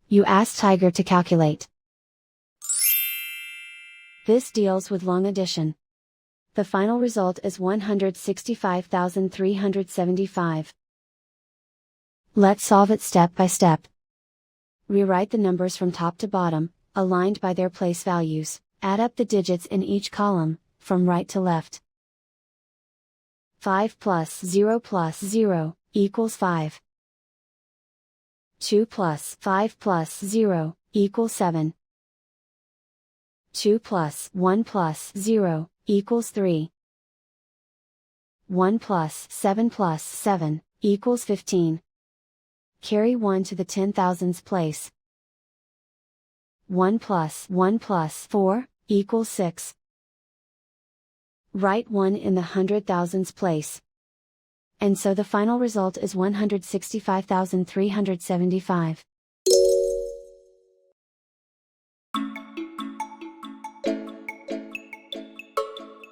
You ask Tiger to calculate. This deals with long addition. The final result is 165,375. Let's solve it step by step. Rewrite the numbers from top to bottom, aligned by their place values. Add up the digits in each column, from right to left. 5 plus 0 equals 5. 2 plus 5 plus 0 equals 7. 2 plus 1 plus 0 equals 3. 1 plus 7 equals 15. Carry 1 to the 10,000s place. 1 plus 4 equals 6. Write 1 in the 100,000s place. And so the final result is 165,375.